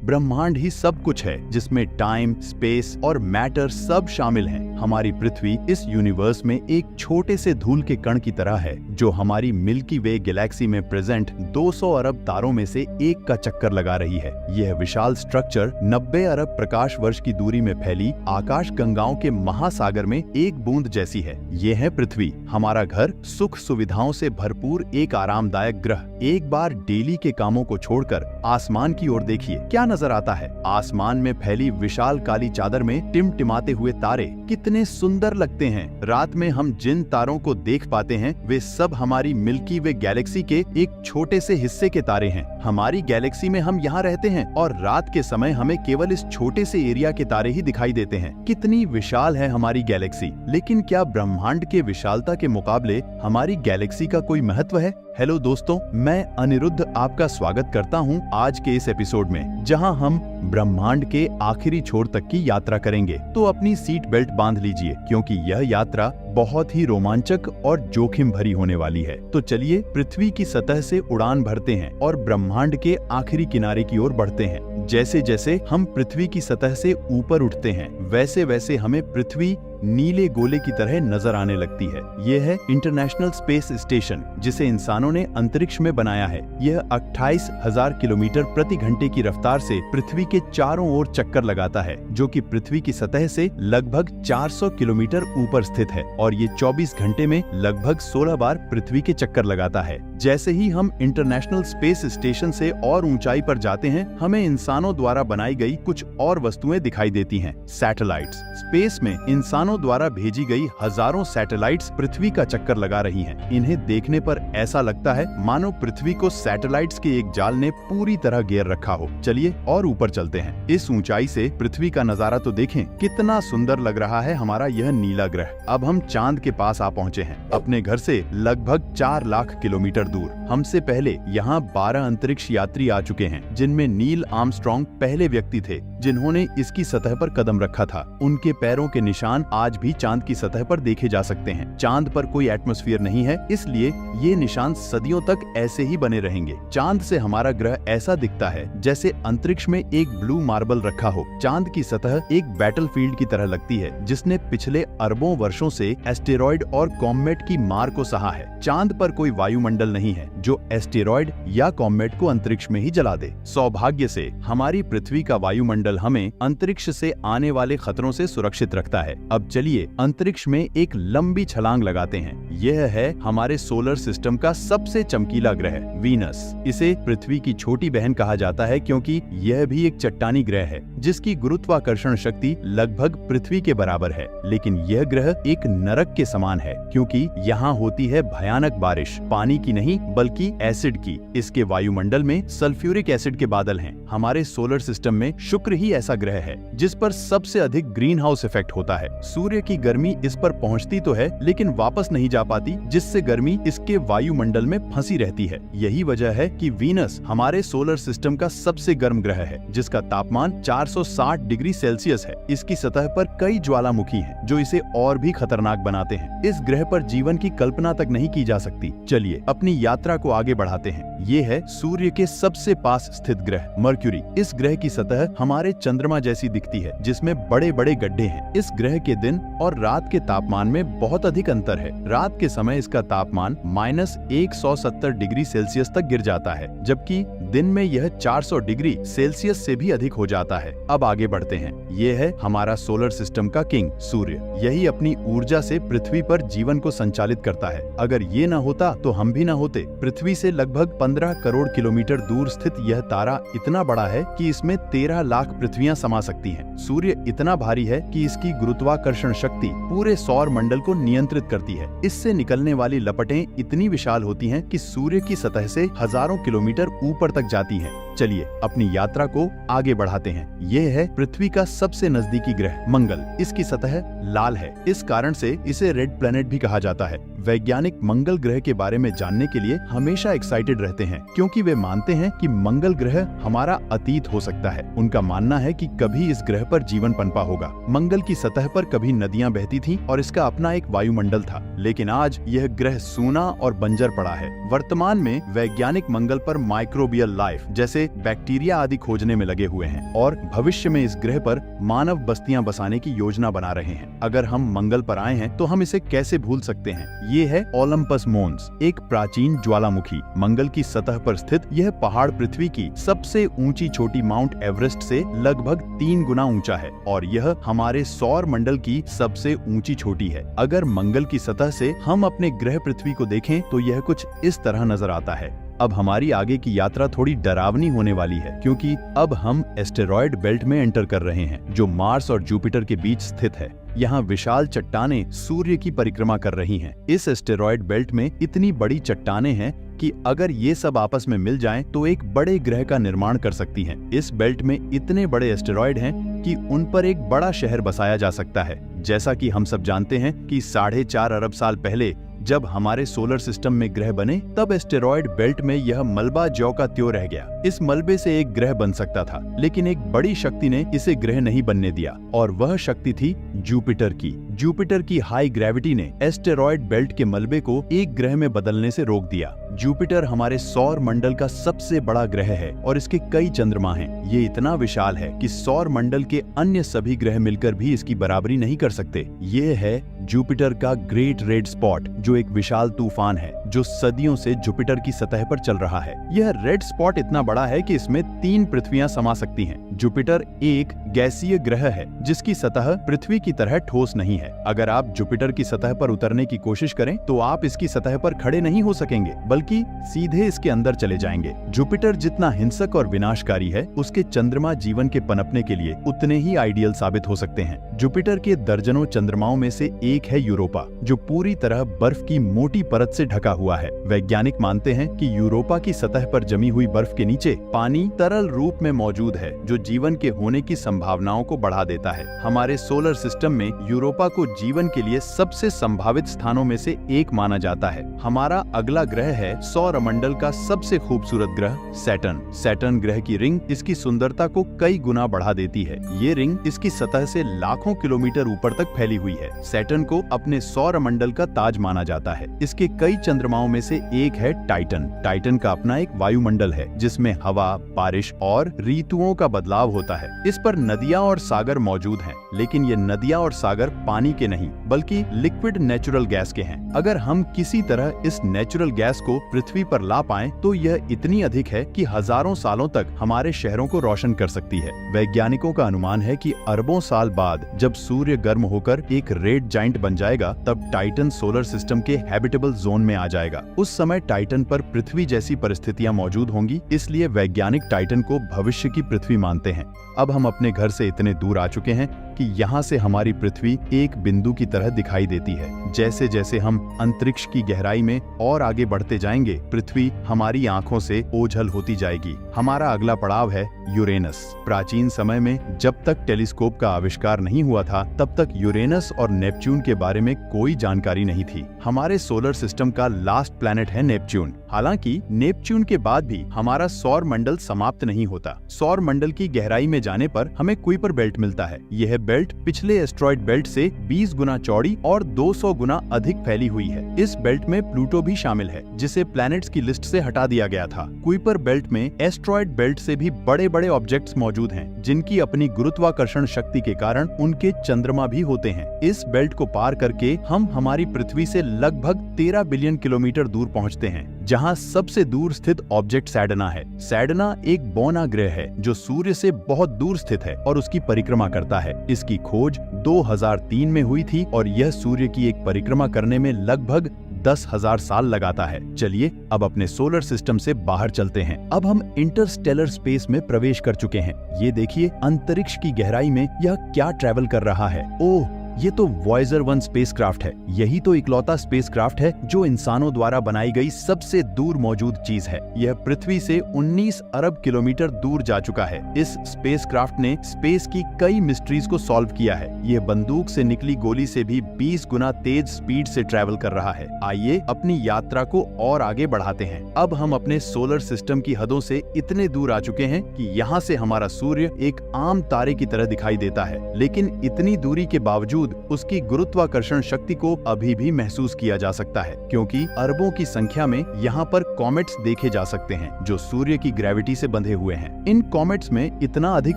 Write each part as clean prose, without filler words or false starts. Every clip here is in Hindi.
ब्रह्मांड ही सब कुछ है, जिसमें टाइम, स्पेस और मैटर सब शामिल हैं। हमारी पृथ्वी इस यूनिवर्स में एक छोटे से धूल के कण की तरह है, जो हमारी मिल्की वे गैलेक्सी में प्रेजेंट 200 अरब तारों में से एक का चक्कर लगा रही है। यह विशाल स्ट्रक्चर 90 अरब प्रकाश वर्ष की दूरी में फैली आकाश गंगाओं के महासागर में एक बूंद जैसी है। ये है पृथ्वी, हमारा घर, सुख सुविधाओं से भरपूर एक आरामदायक ग्रह। एक बार डेली के कामों को छोड़कर आसमान की ओर देखिए, क्या नजर आता है। आसमान में फैली विशाल काली चादर में टिमटिमाते हुए तारे कितने सुंदर लगते हैं। रात में हम जिन तारों को देख पाते हैं, वे सब हमारी मिल्की वे गैलेक्सी के एक छोटे से हिस्से के तारे हैं। हमारी गैलेक्सी में हम यहाँ रहते हैं और रात के समय हमें केवल इस छोटे से एरिया के तारे ही दिखाई देते हैं। कितनी विशाल है हमारी गैलेक्सी। लेकिन क्या ब्रह्मांड के विशालता के मुकाबले हमारी गैलेक्सी का कोई महत्व है? हेलो दोस्तों, मैं अनिरुद्ध आपका स्वागत करता हूं आज के इस एपिसोड में, जहां हम ब्रह्मांड के आखिरी छोर तक की यात्रा करेंगे। तो अपनी सीट बेल्ट बांध लीजिए, क्योंकि यह यात्रा बहुत ही रोमांचक और जोखिम भरी होने वाली है। तो चलिए पृथ्वी की सतह से उड़ान भरते हैं और ब्रह्मांड के आखिरी किनारे की ओर बढ़ते हैं। जैसे जैसे हम पृथ्वी की सतह से ऊपर उठते हैं, वैसे वैसे हमें पृथ्वी नीले गोले की तरह नजर आने लगती है। यह है इंटरनेशनल स्पेस स्टेशन, जिसे इंसानों ने अंतरिक्ष में बनाया है। यह 28,000 किलोमीटर प्रति घंटे की रफ्तार से पृथ्वी के चारों ओर चक्कर लगाता है, जो कि पृथ्वी की सतह से लगभग 400 किलोमीटर ऊपर स्थित है, और ये 24 घंटे में लगभग 16 बार पृथ्वी के चक्कर लगाता है। जैसे ही हम इंटरनेशनल स्पेस स्टेशन से और ऊंचाई पर जाते हैं, हमें इंसानों द्वारा बनाई गई कुछ और वस्तुएं दिखाई देती हैं। सैटेलाइट्स। स्पेस में इंसानों द्वारा भेजी गई हजारों सैटेलाइट्स पृथ्वी का चक्कर लगा रही हैं। इन्हें देखने पर ऐसा लगता है मानो पृथ्वी को सैटेलाइट्स के एक जाल ने पूरी तरह घेर रखा हो। चलिए और ऊपर चलते हैं। इस ऊंचाई से पृथ्वी का नजारा तो देखें, कितना सुंदर लग रहा है हमारा यह नीला ग्रह। अब हम चांद के पास आ पहुँचे हैं, अपने घर से लगभग 4 लाख किलोमीटर दूर। हमसे पहले यहाँ 12 अंतरिक्ष यात्री आ चुके हैं, जिनमें नील आर्मस्ट्रांग पहले व्यक्ति थे जिन्होंने इसकी सतह पर कदम रखा था। उनके पैरों के निशान आज भी चांद की सतह पर देखे जा सकते हैं। चांद पर कोई एटमॉस्फेयर नहीं है, इसलिए ये निशान सदियों तक ऐसे ही बने रहेंगे। चांद से हमारा ग्रह ऐसा दिखता है जैसे अंतरिक्ष में एक ब्लू मार्बल रखा हो। चांद की सतह एक बैटलफील्ड की तरह लगती है, जिसने पिछले अरबों वर्षों से एस्टेरॉयड और कॉमेट की मार को सहा है। चांद पर कोई वायुमंडल नहीं है जो एस्टेरॉयड या कॉमेट को अंतरिक्ष में ही जला दे। सौभाग्य से हमारी पृथ्वी का वायुमंडल हमें अंतरिक्ष से आने वाले खतरों से सुरक्षित रखता है। अब चलिए अंतरिक्ष में एक लंबी छलांग लगाते हैं। यह है हमारे सोलर सिस्टम का सबसे चमकीला ग्रह, वीनस। इसे पृथ्वी की छोटी बहन कहा जाता है, क्योंकि यह भी एक चट्टानी ग्रह है जिसकी गुरुत्वाकर्षण शक्ति लगभग पृथ्वी के बराबर है। लेकिन यह ग्रह एक नरक के समान है, क्योंकि यहाँ होती है भयानक बारिश, पानी की नहीं बल्कि एसिड की। इसके वायुमंडल में सल्फ्यूरिक एसिड के बादल हैं। हमारे सोलर सिस्टम में शुक्र ही ऐसा ग्रह है जिस पर सबसे अधिक ग्रीन हाउस इफेक्ट होता है। सूर्य की गर्मी इस पर पहुंचती तो है, लेकिन वापस नहीं जा पाती, जिससे गर्मी इसके वायुमंडल में फंसी रहती है। यही वजह है कि वीनस हमारे सोलर सिस्टम का सबसे गर्म ग्रह है, जिसका तापमान 460 डिग्री सेल्सियस है। इसकी सतह पर कई ज्वालामुखी हैं, जो इसे और भी खतरनाक बनाते हैं। इस ग्रह पर जीवन की कल्पना तक नहीं की जा सकती। चलिए अपनी यात्रा को आगे बढ़ाते हैं। ये है सूर्य के सबसे पास स्थित ग्रह, मर्क्यूरी। इस ग्रह की सतह हमारे चंद्रमा जैसी दिखती है, जिसमें बड़े बड़े गड्ढे हैं। इस ग्रह के दिन और रात के तापमान में बहुत अधिक अंतर है। रात के समय इसका तापमान -170 डिग्री सेल्सियस तक गिर जाता है, जबकि दिन में यह 400 डिग्री सेल्सियस से भी अधिक हो जाता है। अब आगे बढ़ते हैं। ये है हमारा सोलर सिस्टम का किंग, सूर्य। यही अपनी ऊर्जा से पृथ्वी पर जीवन को संचालित करता है। अगर ये न होता तो हम भी न होते। पृथ्वी से लगभग 15 करोड़ किलोमीटर दूर स्थित यह तारा इतना बड़ा है कि इसमें 13 लाख पृथ्वियां समा सकती हैं। सूर्य इतना भारी है कि इसकी गुरुत्वाकर्षण शक्ति पूरे सौर मंडल को नियंत्रित करती है। इससे निकलने वाली लपटें इतनी विशाल होती हैं कि सूर्य की सतह से हजारों किलोमीटर ऊपर तक जाती हैं। चलिए अपनी यात्रा को आगे बढ़ाते हैं। यह है पृथ्वी का सबसे नजदीकी ग्रह, मंगल। इसकी सतह लाल है, इस कारण से इसे रेड प्लेनेट भी कहा जाता है। वैज्ञानिक मंगल ग्रह के बारे में जानने के लिए हमेशा एक्साइटेड रहते हैं, क्योंकि वे मानते हैं कि मंगल ग्रह हमारा अतीत हो सकता है। उनका मानना है कि कभी इस ग्रह पर जीवन पनपा होगा। मंगल की सतह पर कभी नदियां बहती थीं और इसका अपना एक वायुमंडल था, लेकिन आज यह ग्रह सूना और बंजर पड़ा है। वर्तमान में वैज्ञानिक मंगल पर माइक्रोबियल लाइफ जैसे से बैक्टीरिया आदि खोजने में लगे हुए हैं और भविष्य में इस ग्रह पर मानव बस्तियां बसाने की योजना बना रहे हैं। अगर हम मंगल पर आए हैं तो हम इसे कैसे भूल सकते हैं। ये है ओलंपस मोन्स, एक प्राचीन ज्वालामुखी। मंगल की सतह पर स्थित यह पहाड़ पृथ्वी की सबसे ऊंची चोटी माउंट एवरेस्ट से लगभग 3 गुना ऊंचा है और यह हमारे सौर मंडल की सबसे ऊंची चोटी है। अगर मंगल की सतह से हम अपने ग्रह पृथ्वी को देखें तो यह कुछ इस तरह नजर आता है। अब हमारी आगे की यात्रा थोड़ी डरावनी होने वाली है क्योंकि अब हम एस्टेरॉयड बेल्ट में एंटर कर रहे हैं जो मार्स और जुपिटर के बीच स्थित है। यहाँ विशाल चट्टानें सूर्य की परिक्रमा कर रही हैं। इस एस्टेरॉयड बेल्ट में इतनी बड़ी चट्टानें हैं कि अगर ये सब आपस में मिल जाएं तो एक बड़े ग्रह का निर्माण कर सकती हैं। इस बेल्ट में इतने बड़े एस्टेरॉयड हैं कि उन पर एक बड़ा शहर बसाया जा सकता है। जैसा कि हम सब जानते हैं कि 4.5 अरब साल पहले जब हमारे सोलर सिस्टम में ग्रह बने तब एस्टेरॉयड बेल्ट में यह मलबा ज्यों का त्यों रह गया। इस मलबे से एक ग्रह बन सकता था, लेकिन एक बड़ी शक्ति ने इसे ग्रह नहीं बनने दिया और वह शक्ति थी जुपिटर की। जुपिटर की हाई ग्रेविटी ने एस्टेरॉयड बेल्ट के मलबे को एक ग्रह में बदलने से रोक दिया। जुपिटर हमारे सौर मंडल का सबसे बड़ा ग्रह है और इसके कई चंद्रमा हैं। ये इतना विशाल है कि सौर मंडल के अन्य सभी ग्रह मिलकर भी इसकी बराबरी नहीं कर सकते। ये है जुपिटर का ग्रेट रेड स्पॉट, जो एक विशाल तूफान है जो सदियों से जुपिटर की सतह पर चल रहा है। यह रेड स्पॉट इतना बड़ा है कि इसमें 3 पृथ्वियां समा सकती हैं। जुपिटर एक गैसीय ग्रह है जिसकी सतह पृथ्वी की तरह ठोस नहीं है। अगर आप जुपिटर की सतह पर उतरने की कोशिश करें तो आप इसकी सतह पर खड़े नहीं हो सकेंगे, बल्कि सीधे इसके अंदर चले जाएंगे। जुपिटर जितना हिंसक और विनाशकारी है, उसके चंद्रमा जीवन के पनपने के लिए उतने ही आइडियल साबित हो सकते हैं। जुपिटर के दर्जनों चंद्रमाओं में से एक है यूरोपा, जो पूरी तरह बर्फ की मोटी परत से ढका हुआ है। वैज्ञानिक मानते हैं कि यूरोपा की सतह पर जमी हुई बर्फ के नीचे पानी तरल रूप में मौजूद है, जो जीवन के होने की संभावनाओं को बढ़ा देता है। हमारे सोलर सिस्टम में यूरोपा को जीवन के लिए सबसे संभावित स्थानों में से एक माना जाता है। हमारा अगला ग्रह है सौर मंडल का सबसे खूबसूरत ग्रह सैटर्न। सैटर्न ग्रह की रिंग इसकी सुंदरता को कई गुना बढ़ा देती है। ये रिंग इसकी सतह से लाखों किलोमीटर ऊपर तक फैली हुई है। सैटर्न को अपने सौर मंडल का ताज माना जाता है। इसके कई चंद्रमाओं में से एक है टाइटन। टाइटन का अपना एक वायुमंडल है जिसमें हवा, बारिश और ऋतुओं का बदलाव होता है। इस पर नदियां और सागर मौजूद हैं, लेकिन ये नदियां और सागर पानी के नहीं बल्कि लिक्विड नेचुरल गैस के हैं। अगर हम किसी तरह इस नेचुरल गैस को पृथ्वी पर ला पाएं तो यह इतनी अधिक है कि हजारों सालों तक हमारे शहरों को रोशन कर सकती है। वैज्ञानिकों का अनुमान है कि अरबों साल बाद जब सूर्य गर्म होकर एक रेड जाइंट बन जाएगा तब टाइटन सोलर सिस्टम के हैबिटेबल जोन में आ जाएगा। उस समय टाइटन पर पृथ्वी जैसी परिस्थितियां मौजूद होंगी, इसलिए वैज्ञानिक टाइटन को भविष्य की पृथ्वी मानते हैं। अब हम अपने घर से इतने दूर आ चुके हैं कि यहाँ से हमारी पृथ्वी एक बिंदु की तरह दिखाई देती है। जैसे जैसे हम अंतरिक्ष की गहराई में और आगे बढ़ते जाएंगे, पृथ्वी हमारी आंखों से ओझल होती जाएगी। हमारा अगला पड़ाव है यूरेनस। प्राचीन समय में जब तक टेलीस्कोप का आविष्कार नहीं हुआ था, तब तक यूरेनस और नेपच्यून के बारे में कोई जानकारी नहीं थी। हमारे सोलर सिस्टम का लास्ट प्लैनेट है नेपच्यून। हालांकि नेपच्यून के बाद भी हमारा सौर मंडल समाप्त नहीं होता। सौर मंडल की गहराई में जाने पर हमें कुइपर बेल्ट मिलता है। यह बेल्ट पिछले एस्ट्रॉयड बेल्ट से 20 गुना चौड़ी और 200 गुना अधिक फैली हुई है। इस बेल्ट में प्लूटो भी शामिल है, जिसे प्लैनेट्स की लिस्ट से हटा दिया गया था। कुइपर बेल्ट में एस्ट्रॉयड बेल्ट से भी बड़े बड़े ऑब्जेक्ट्स मौजूद हैं, जिनकी अपनी गुरुत्वाकर्षण शक्ति के कारण उनके चंद्रमा भी होते हैं। इस बेल्ट को पार करके हम हमारी पृथ्वी से लगभग 13 बिलियन किलोमीटर दूर पहुंचते हैं, जहां सबसे दूर स्थित ऑब्जेक्ट सैडना है। सैडना एक बौना ग्रह है जो सूर्य से बहुत दूर स्थित है और उसकी परिक्रमा करता है। इसकी खोज 2003 में हुई थी और यह सूर्य की एक परिक्रमा करने में लगभग 10,000 साल लगाता है। चलिए अब अपने सोलर सिस्टम से बाहर चलते हैं। अब हम इंटरस्टेलर स्पेस में प्रवेश कर चुके हैं। ये देखिए अंतरिक्ष की गहराई में यह क्या ट्रैवल कर रहा है। ओह, ये तो वॉयेजर 1 स्पेसक्राफ्ट है। यही तो इकलौता स्पेसक्राफ्ट है जो इंसानों द्वारा बनाई गई सबसे दूर मौजूद चीज है। यह पृथ्वी से 19 अरब किलोमीटर दूर जा चुका है। इस स्पेसक्राफ्ट ने स्पेस की कई मिस्ट्रीज को सॉल्व किया है। यह बंदूक से निकली गोली से भी 20 गुना तेज स्पीड से ट्रैवल कर रहा है। आइए अपनी यात्रा को और आगे बढ़ाते हैं। अब हम अपने सोलर सिस्टम की हदों से इतने दूर आ चुके हैं कि यहाँ से हमारा सूर्य एक आम तारे की तरह दिखाई देता है, लेकिन इतनी दूरी के बावजूद बावजूद उसकी गुरुत्वाकर्षण शक्ति को अभी भी महसूस किया जा सकता है, क्योंकि अरबों की संख्या में यहाँ पर कॉमेट्स देखे जा सकते हैं जो सूर्य की ग्रेविटी से बंधे हुए हैं। इन कॉमेट्स में इतना अधिक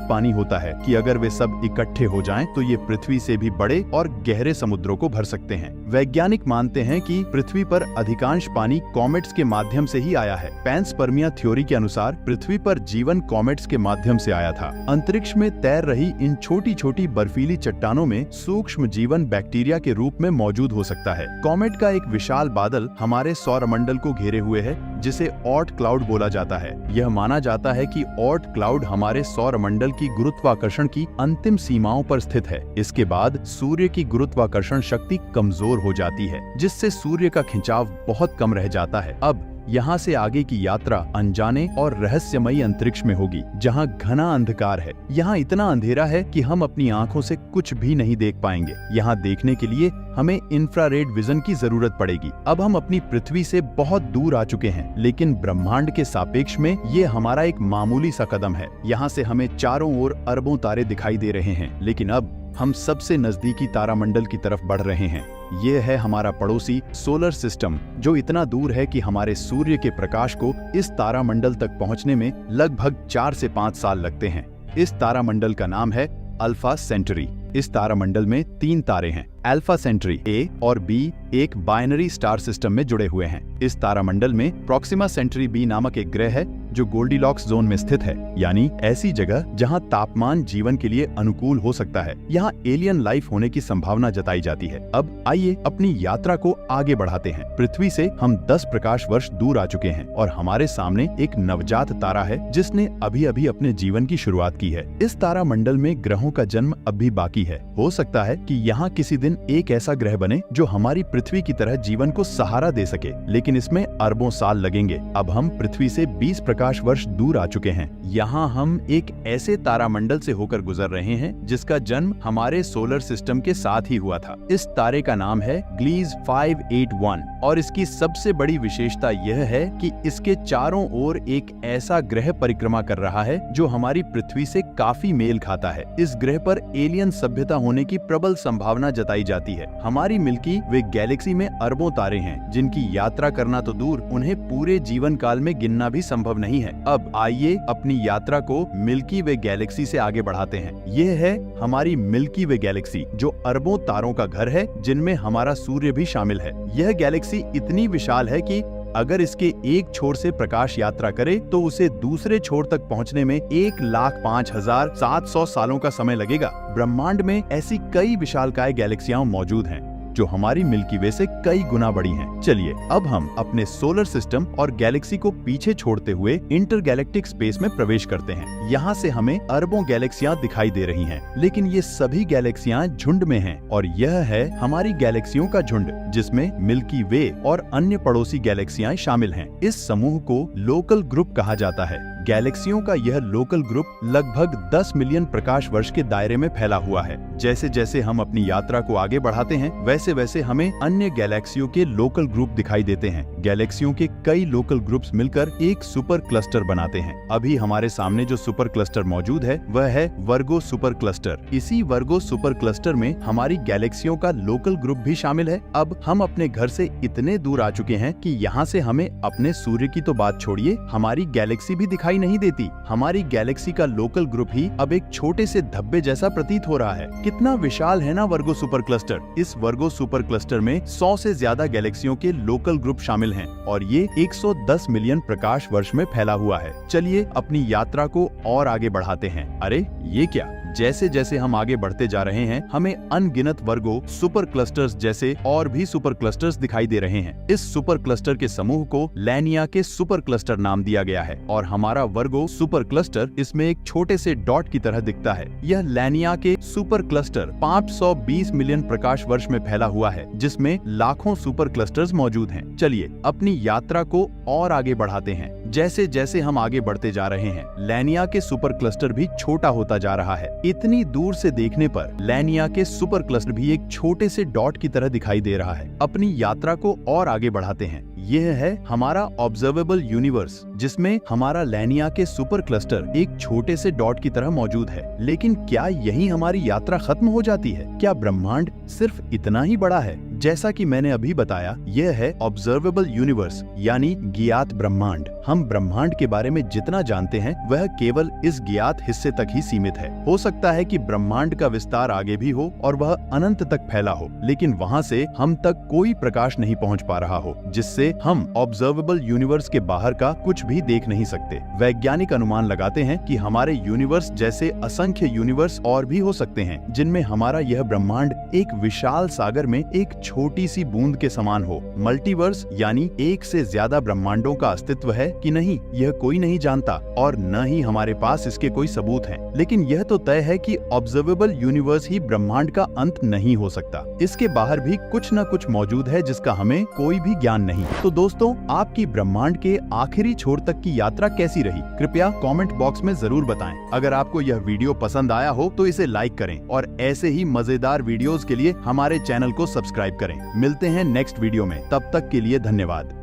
पानी होता है कि अगर वे सब इकट्ठे हो जाएं तो ये पृथ्वी से भी बड़े और गहरे समुद्रों को भर सकते हैं। वैज्ञानिक मानते हैं कि पृथ्वी पर अधिकांश पानी कॉमेट्स के माध्यम से ही आया है। पैंसपर्मिया थ्योरी के अनुसार पृथ्वी पर जीवन कॉमेट्स के माध्यम से आया था। अंतरिक्ष में तैर रही इन छोटी छोटी बर्फीली चट्टानों में सूक्ष्म जीवन बैक्टीरिया के रूप में मौजूद हो सकता है। कॉमेट का एक विशाल बादल हमारे सौरमंडल को घेरे हुए है, जिसे ऑर्ट क्लाउड बोला जाता है। यह माना जाता है कि ऑर्ट क्लाउड हमारे सौरमंडल की गुरुत्वाकर्षण की अंतिम सीमाओं पर स्थित है। इसके बाद सूर्य की गुरुत्वाकर्षण शक्ति कमजोर हो जाती है, जिससे सूर्य का खिंचाव बहुत कम रह जाता है। अब यहाँ से आगे की यात्रा अनजाने और रहस्यमयी अंतरिक्ष में होगी, जहाँ घना अंधकार है। यहाँ इतना अंधेरा है कि हम अपनी आंखों से कुछ भी नहीं देख पाएंगे। यहाँ देखने के लिए हमें इंफ्रारेड विजन की जरूरत पड़ेगी। अब हम अपनी पृथ्वी से बहुत दूर आ चुके हैं, लेकिन ब्रह्मांड के सापेक्ष में ये हमारा एक मामूली सा कदम है। यहाँ से हमें चारों ओर अरबों तारे दिखाई दे रहे हैं, लेकिन अब हम सबसे नजदीकी तारामंडल की तरफ बढ़ रहे हैं। ये है हमारा पड़ोसी सोलर सिस्टम, जो इतना दूर है कि हमारे सूर्य के प्रकाश को इस तारामंडल तक पहुंचने में लगभग 4 से 5 साल लगते हैं। इस तारामंडल का नाम है अल्फा सेंटरी। इस तारामंडल में 3 तारे हैं। अल्फा सेंटरी ए और बी एक बाइनरी स्टार सिस्टम में जुड़े हुए हैं। इस तारामंडल में प्रोक्सिमा सेंटरी बी नामक एक ग्रह है जो गोल्डीलॉक्स जोन में स्थित है, यानी ऐसी जगह जहां तापमान जीवन के लिए अनुकूल हो सकता है। यहाँ एलियन लाइफ होने की संभावना जताई जाती है। अब आइए अपनी यात्रा को आगे बढ़ाते हैं। पृथ्वी से हम 10 प्रकाश वर्ष दूर आ चुके हैं और हमारे सामने एक नवजात तारा है जिसने अभी अभी अपने जीवन की शुरुआत की है। इस तारामंडल में ग्रहों का जन्म अब भी बाकी है। हो सकता है कि यहाँ किसी दिन एक ऐसा ग्रह बने जो हमारी पृथ्वी की तरह जीवन को सहारा दे सके, लेकिन इसमें अरबों साल लगेंगे। अब हम पृथ्वी से 20 प्रकाश वर्ष दूर आ चुके हैं। यहाँ हम एक ऐसे तारामंडल से होकर गुजर रहे हैं जिसका जन्म हमारे सोलर सिस्टम के साथ ही हुआ था। इस तारे का नाम है ग्लीज 581 और इसकी सबसे बड़ी विशेषता यह है कि इसके चारों ओर एक ऐसा ग्रह परिक्रमा कर रहा है जो हमारी पृथ्वी से काफी मेल खाता है। इस ग्रह पर एलियन सभ्यता होने की प्रबल संभावना जताई जाती है। हमारी मिल्की वे गैलेक्सी में अरबों तारे हैं जिनकी यात्रा करना तो दूर, उन्हें पूरे जीवन काल में गिनना भी संभव नहीं है। अब आइए अपनी यात्रा को मिल्की वे गैलेक्सी से आगे बढ़ाते हैं। यह है हमारी मिल्की वे गैलेक्सी, जो अरबों तारों का घर है, जिनमें हमारा सूर्य भी शामिल है। यह गैलेक्सी इतनी विशाल है कि अगर इसके एक छोर से प्रकाश यात्रा करे तो उसे दूसरे छोर तक पहुंचने में 1,05,700 सालों का समय लगेगा। ब्रह्मांड में ऐसी कई विशालकाय गैलेक्सियां मौजूद हैं जो हमारी मिल्की वे से कई गुना बड़ी हैं। चलिए अब हम अपने सोलर सिस्टम और गैलेक्सी को पीछे छोड़ते हुए इंटरगैलेक्टिक स्पेस में प्रवेश करते हैं। यहाँ से हमें अरबों गैलेक्सियां दिखाई दे रही हैं, लेकिन ये सभी गैलेक्सियां झुंड में हैं और यह है हमारी गैलेक्सियों का झुंड, जिसमें मिल्की वे और अन्य पड़ोसी गैलेक्सियां शामिल हैं। इस समूह को लोकल ग्रुप कहा जाता है। गैलेक्सियों का यह लोकल ग्रुप लगभग 10 मिलियन प्रकाश वर्ष के दायरे में फैला हुआ है। जैसे जैसे हम अपनी यात्रा को आगे बढ़ाते हैं, वैसे वैसे हमें अन्य गैलेक्सियों के लोकल ग्रुप दिखाई देते हैं। गैलेक्सियों के कई लोकल ग्रुप्स मिलकर एक सुपर क्लस्टर बनाते हैं। अभी हमारे सामने जो सुपर क्लस्टर मौजूद है वह है वर्गो सुपर क्लस्टर। इसी वर्गो सुपर क्लस्टर में हमारी गैलेक्सियों का लोकल ग्रुप भी शामिल है। अब हम अपने घर से इतने दूर आ चुके हैं कि यहाँ से हमें अपने सूर्य की तो बात छोड़िए, हमारी गैलेक्सी भी दिखाई नहीं देती। हमारी गैलेक्सी का लोकल ग्रुप ही अब एक छोटे से धब्बे जैसा प्रतीत हो रहा है। कितना विशाल है ना वर्गो सुपर क्लस्टर। इस वर्गो सुपर क्लस्टर में 100 से ज्यादा गैलेक्सियों के लोकल ग्रुप शामिल हैं और ये 110 मिलियन प्रकाश वर्ष में फैला हुआ है। चलिए अपनी यात्रा को और आगे बढ़ाते हैं। अरे ये क्या, जैसे जैसे हम आगे बढ़ते जा रहे हैं हमें अनगिनत वर्गो सुपर क्लस्टर्स जैसे और भी सुपर क्लस्टर्स दिखाई दे रहे हैं। इस सुपर क्लस्टर के समूह को लैनिया के सुपर क्लस्टर नाम दिया गया है और हमारा वर्गो सुपर क्लस्टर इसमें एक छोटे से डॉट की तरह दिखता है। यह लैनिया के सुपर क्लस्टर 520 मिलियन प्रकाश वर्ष में फैला हुआ है, जिसमें लाखों सुपर क्लस्टर्स मौजूद हैं। चलिए अपनी यात्रा को और आगे बढ़ाते हैं। जैसे जैसे हम आगे बढ़ते जा रहे हैं लैनिया के सुपर क्लस्टर भी छोटा होता जा रहा है। इतनी दूर से देखने पर लैनिया के सुपर क्लस्टर भी एक छोटे से डॉट की तरह दिखाई दे रहा है। अपनी यात्रा को और आगे बढ़ाते हैं। यह है हमारा ऑब्जर्वेबल यूनिवर्स, जिसमें हमारा लैनिया के सुपर क्लस्टर एक छोटे से डॉट की तरह मौजूद है। लेकिन क्या यही हमारी यात्रा खत्म हो जाती है? क्या ब्रह्मांड सिर्फ इतना ही बड़ा है? जैसा कि मैंने अभी बताया, यह है ऑब्जर्वेबल यूनिवर्स यानी ज्ञात ब्रह्मांड। हम ब्रह्मांड के बारे में जितना जानते हैं वह केवल इस ज्ञात हिस्से तक ही सीमित है। हो सकता है कि ब्रह्मांड का विस्तार आगे भी हो और वह अनंत तक फैला हो, लेकिन वहां से हम तक कोई प्रकाश नहीं पहुंच पा रहा हो, जिससे हम ऑब्जर्वेबल यूनिवर्स के बाहर का कुछ भी देख नहीं सकते। वैज्ञानिक अनुमान लगाते हैं कि हमारे यूनिवर्स जैसे असंख्य यूनिवर्स और भी हो सकते हैं, जिनमें हमारा यह ब्रह्मांड एक विशाल सागर में एक छोटी सी बूंद के समान हो। मल्टीवर्स यानी एक से ज्यादा ब्रह्मांडों का अस्तित्व है कि नहीं, यह कोई नहीं जानता और न ही हमारे पास इसके कोई सबूत हैं। लेकिन यह तो तय है कि ऑब्जर्वेबल यूनिवर्स ही ब्रह्मांड का अंत नहीं हो सकता। इसके बाहर भी कुछ न कुछ मौजूद है जिसका हमें कोई भी ज्ञान नहीं। तो दोस्तों, आपकी ब्रह्मांड के आखिरी छोर तक की यात्रा कैसी रही? कृपया कमेंट बॉक्स में जरूर बताएं। अगर आपको यह वीडियो पसंद आया हो तो इसे लाइक करें और ऐसे ही मजेदार वीडियोस के लिए हमारे चैनल को सब्सक्राइब करें। मिलते हैं नेक्स्ट वीडियो में, तब तक के लिए धन्यवाद।